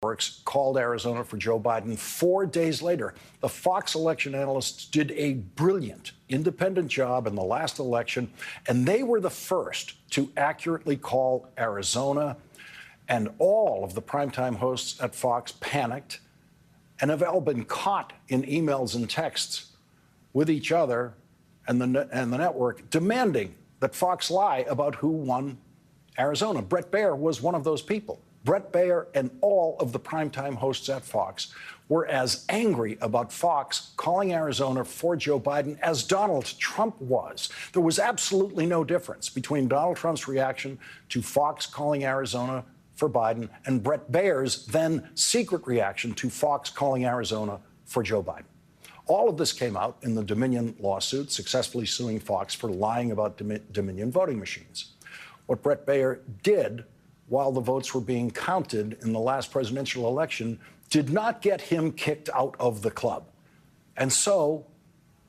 Networks called Arizona for Joe Biden 4 days later. The Fox election analysts did a brilliant independent job in the last election, and they were the first to accurately call Arizona. And all of the primetime hosts at Fox panicked and have all been caught in emails and texts with each other and the network demanding that Fox lie about who won Arizona. Bret Baier was one of those people. Bret Baier and all of the primetime hosts at Fox were as angry about Fox calling Arizona for Joe Biden as Donald Trump was. There was absolutely no difference between Donald Trump's reaction to Fox calling Arizona for Biden and Bret Baier's then secret reaction to Fox calling Arizona for Joe Biden. All of this came out in the Dominion lawsuit, successfully suing Fox for lying about Dominion voting machines. What Bret Baier did while the votes were being counted in the last presidential election did not get him kicked out of the club. And so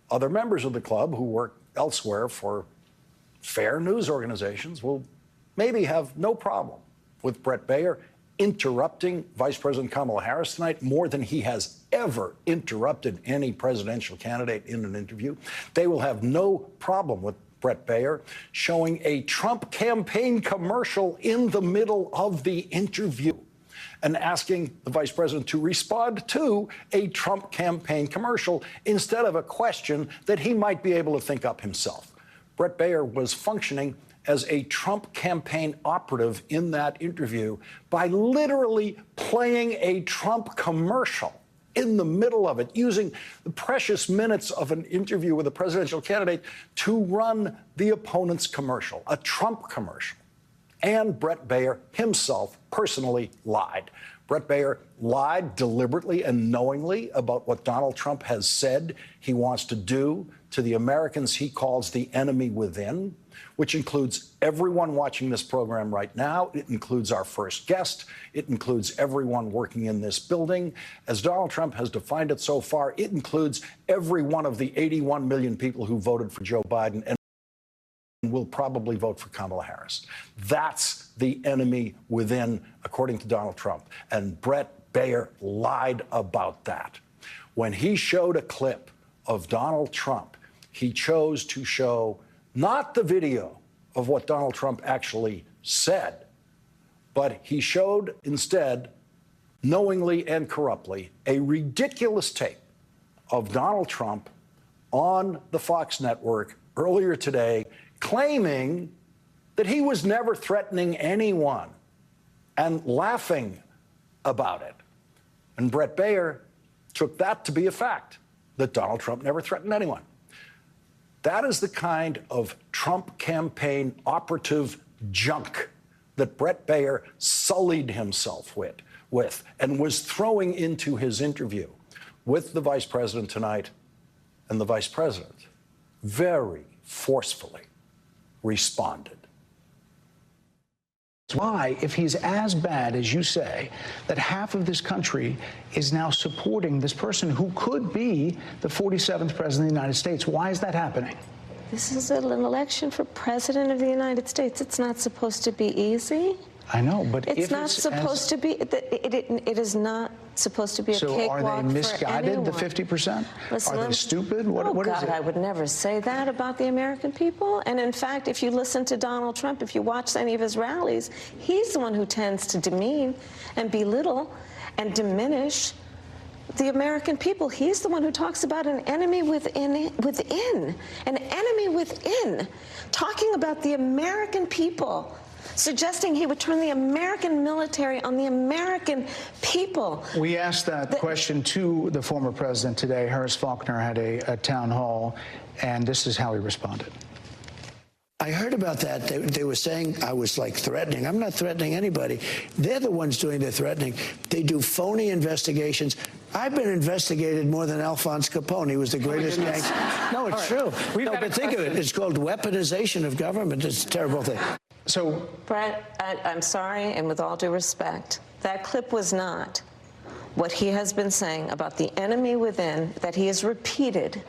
other members of the club who work elsewhere for fair news organizations will maybe have no problem with Bret Baier interrupting Vice President Kamala Harris tonight more than he has ever interrupted any presidential candidate in an interview. They will have no problem with Bret Baier showing a Trump campaign commercial in the middle of the interview and asking the vice president to respond to a Trump campaign commercial instead of a question that he might be able to think up himself. Bret Baier was functioning as a Trump campaign operative in that interview by literally playing a Trump commercial in the middle of it, using the precious minutes of an interview with a presidential candidate to run the opponent's commercial, a Trump commercial. And Bret Baier himself personally lied. Bret Baier lied deliberately and knowingly about what Donald Trump has said he wants to do to the Americans he calls the enemy within, which includes everyone watching this program right now. It includes our first guest. It includes everyone working in this building. As Donald Trump has defined it so far, it includes every one of the 81 million people who voted for Joe Biden and will probably vote for Kamala Harris. That's the enemy within, according to Donald Trump. And Bret Baier lied about that. When he showed a clip of Donald Trump, he chose to show not the video of what Donald Trump actually said, but he showed instead, knowingly and corruptly, a ridiculous tape of Donald Trump on the Fox network earlier today, claiming that he was never threatening anyone and laughing about it. And Bret Baier took that to be a fact, that Donald Trump never threatened anyone. That is the kind of Trump campaign operative junk that Bret Baier sullied himself with and was throwing into his interview with the vice president tonight. And the vice president very forcefully responded. Why, if he's as bad as you say, that half of this country is now supporting this person who could be the 47th president of the United States? Why is that happening? This is an election for president of the United States. It's not supposed to be easy. I know, but it's not supposed to be. It is not supposed to be a cakewalk. So are they misguided, the 50%? Listen, are they stupid? What is it? I would never say that about the American people. And in fact, if you listen to Donald Trump, if you watch any of his rallies, he's the one who tends to demean and belittle and diminish the American people. He's the one who talks about an enemy within, an enemy within, talking about the American people, suggesting he would turn the American military on the American people. We asked that question to the former president today. Harris Faulkner had a town hall, and this is how he responded. I heard about that. They were saying I was like threatening. I'm not threatening anybody. They're the ones doing the threatening. They do phony investigations. I've been investigated more than Alphonse Capone. He was the greatest gangster. No, it's true. No, but think of it. It's called weaponization of government. It's a terrible thing. So, Bret, I'm sorry, and with all due respect, that clip was not what he has been saying about the enemy within, that he has repeated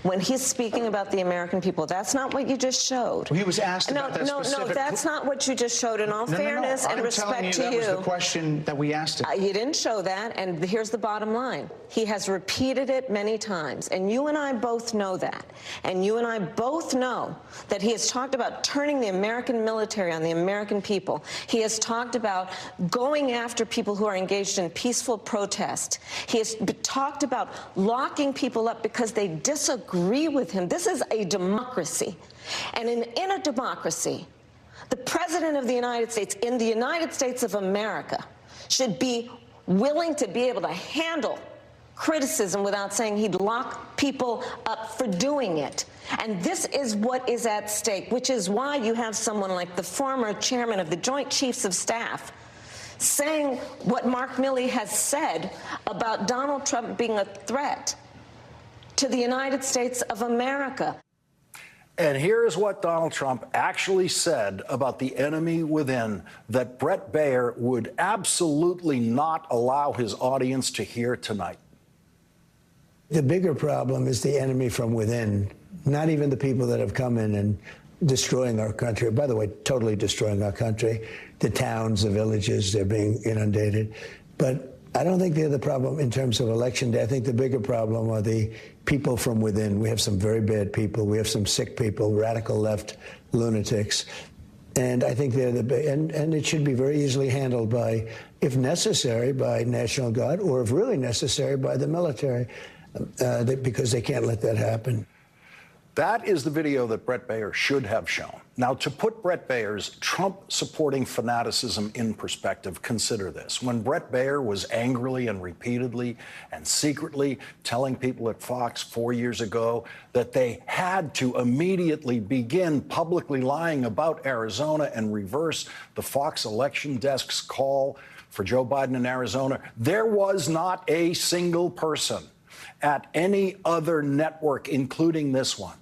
when he's speaking about the American people. That's not what you just showed. He was asked about that specific... No, that's not what you just showed. In all fairness and respect to you, that was the question that we asked him. You didn't show that, and here's the bottom line. He has repeated it many times, and you and I both know that. And you and I both know that he has talked about turning the American military on the American people. He has talked about going after people who are engaged in peaceful protest. He has talked about locking people up because they disagree with him. This is a democracy. And in a democracy, the President of the United States, in the United States of America, should be willing to be able to handle criticism without saying he'd lock people up for doing it. And this is what is at stake, which is why you have someone like the former chairman of the Joint Chiefs of Staff saying what Mark Milley has said about Donald Trump being a threat to the United States of America. And here's what Donald Trump actually said about the enemy within that Bret Baier would absolutely not allow his audience to hear tonight. The bigger problem is the enemy from within, not even the people that have come in and destroying our country. By the way, totally destroying our country. The towns, the villages, they're being inundated. But I don't think they're the problem in terms of election day. I think the bigger problem are the people from within. We have some very bad people. We have some sick people, radical left lunatics. And I think they're and it should be very easily handled by, if necessary, by National Guard, or if really necessary, by the military, because they can't let that happen. That is the video that Bret Baier should have shown. Now, to put Bret Baier's Trump-supporting fanaticism in perspective, consider this. When Bret Baier was angrily and repeatedly and secretly telling people at Fox 4 years ago that they had to immediately begin publicly lying about Arizona and reverse the Fox election desk's call for Joe Biden in Arizona, there was not a single person at any other network, including this one,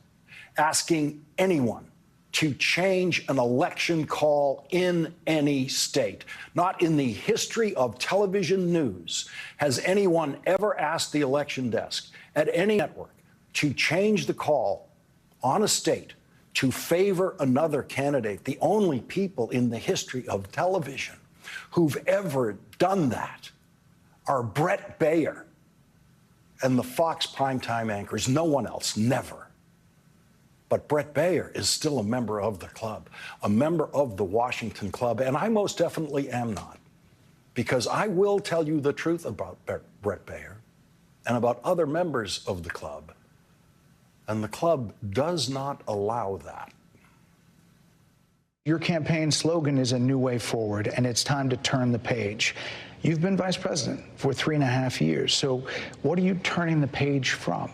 asking anyone to change an election call in any state. Not in the history of television news has anyone ever asked the election desk at any network to change the call on a state to favor another candidate. The only people in the history of television who've ever done that are Bret Baier and the Fox primetime anchors. No one else, never. But Bret Baier is still a member of the club, a member of the Washington Club, and I most definitely am not, because I will tell you the truth about Bret Baier and about other members of the club, and the club does not allow that. Your campaign slogan is a new way forward, and it's time to turn the page. You've been vice president for 3.5 years, so what are you turning the page from?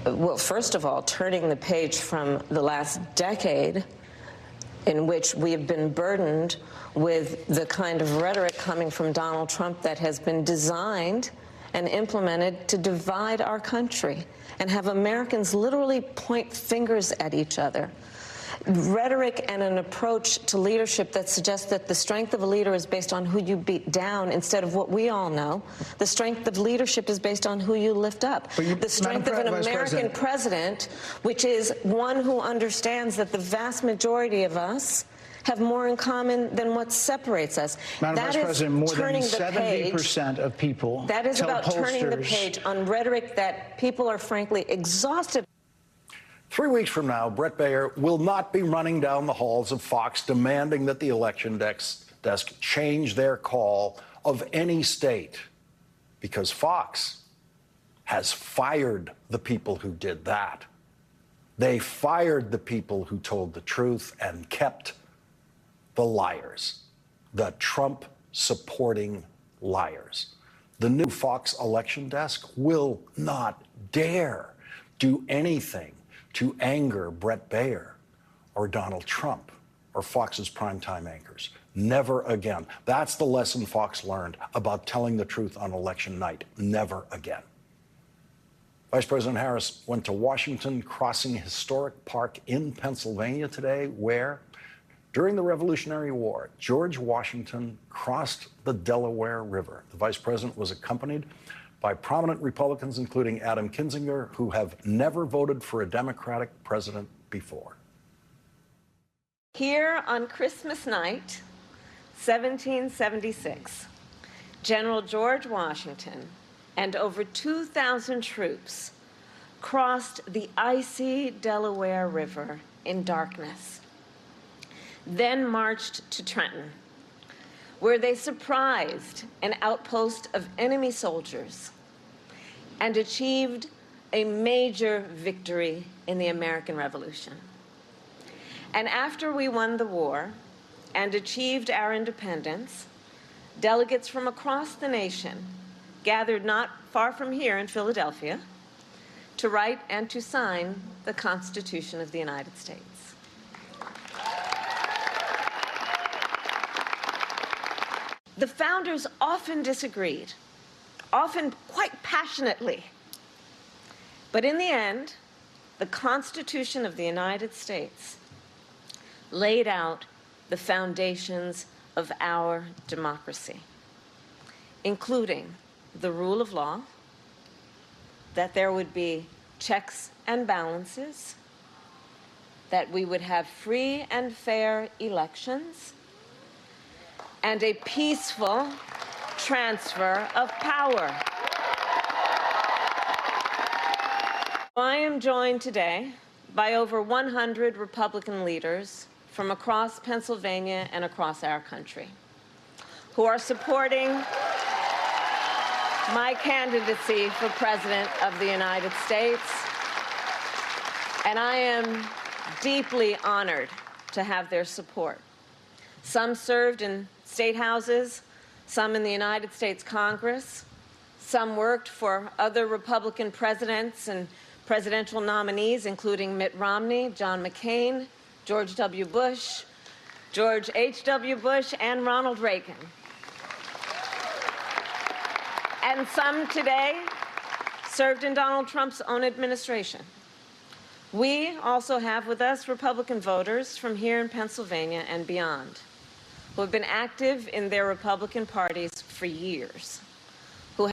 Well, first of all, turning the page from the last decade in which we have been burdened with the kind of rhetoric coming from Donald Trump that has been designed and implemented to divide our country and have Americans literally point fingers at each other. Rhetoric and an approach to leadership that suggests that the strength of a leader is based on who you beat down instead of what we all know. The strength of leadership is based on who you lift up. The strength of an American president, which is one who understands that the vast majority of us have more in common than what separates us. Madam Vice President, more than 70% of people that is about turning the page on rhetoric that people are frankly exhausted. 3 weeks from now, Bret Baier will not be running down the halls of Fox demanding that the election desk change their call of any state, because Fox has fired the people who did that. They fired the people who told the truth and kept the liars, the Trump-supporting liars. The new Fox election desk will not dare do anything to anger Bret Baier or Donald Trump or Fox's primetime anchors. Never again. That's the lesson Fox learned about telling the truth on election night. Never again. Vice President Harris went to Washington, crossing a historic park in Pennsylvania today, where, during the Revolutionary War, George Washington crossed the Delaware River. The Vice President was accompanied by prominent Republicans, including Adam Kinzinger, who have never voted for a Democratic president before. Here on Christmas night, 1776, General George Washington and over 2,000 troops crossed the icy Delaware River in darkness, then marched to Trenton, where they surprised an outpost of enemy soldiers and achieved a major victory in the American Revolution. And after we won the war and achieved our independence, delegates from across the nation gathered not far from here in Philadelphia to write and to sign the Constitution of the United States. The founders often disagreed, often quite passionately. But in the end, the Constitution of the United States laid out the foundations of our democracy, including the rule of law, that there would be checks and balances, that we would have free and fair elections, and a peaceful transfer of power. I am joined today by over 100 Republican leaders from across Pennsylvania and across our country who are supporting my candidacy for President of the United States. And I am deeply honored to have their support. Some served in state houses, some in the United States Congress, some worked for other Republican presidents and presidential nominees, including Mitt Romney, John McCain, George W. Bush, George H.W. Bush, and Ronald Reagan. And some today served in Donald Trump's own administration. We also have with us Republican voters from here in Pennsylvania and beyond, who have been active in their Republican parties for years, who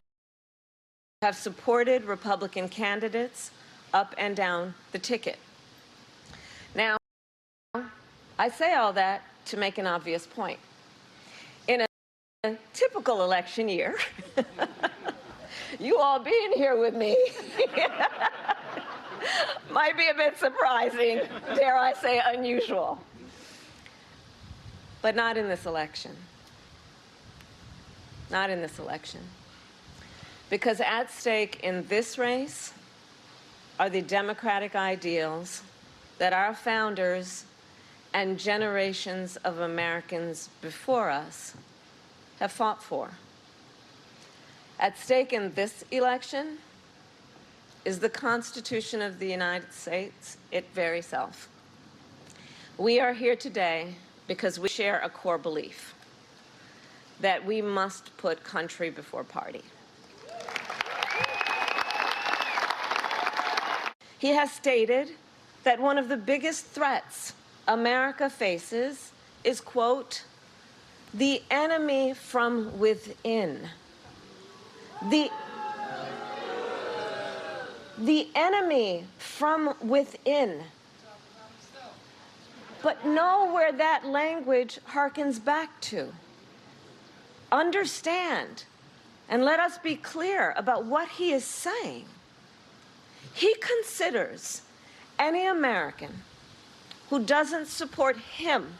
have supported Republican candidates up and down the ticket. Now, I say all that to make an obvious point. In a typical election year, you all being here with me might be a bit surprising, dare I say unusual. But not in this election. Not in this election. Because at stake in this race are the democratic ideals that our founders and generations of Americans before us have fought for. At stake in this election is the Constitution of the United States, its very self. We are here today because we share a core belief that we must put country before party. He has stated that one of the biggest threats America faces is, quote, the enemy from within. The enemy from within. But know where that language harkens back to. Understand, and let us be clear about what he is saying. He considers any American who doesn't support him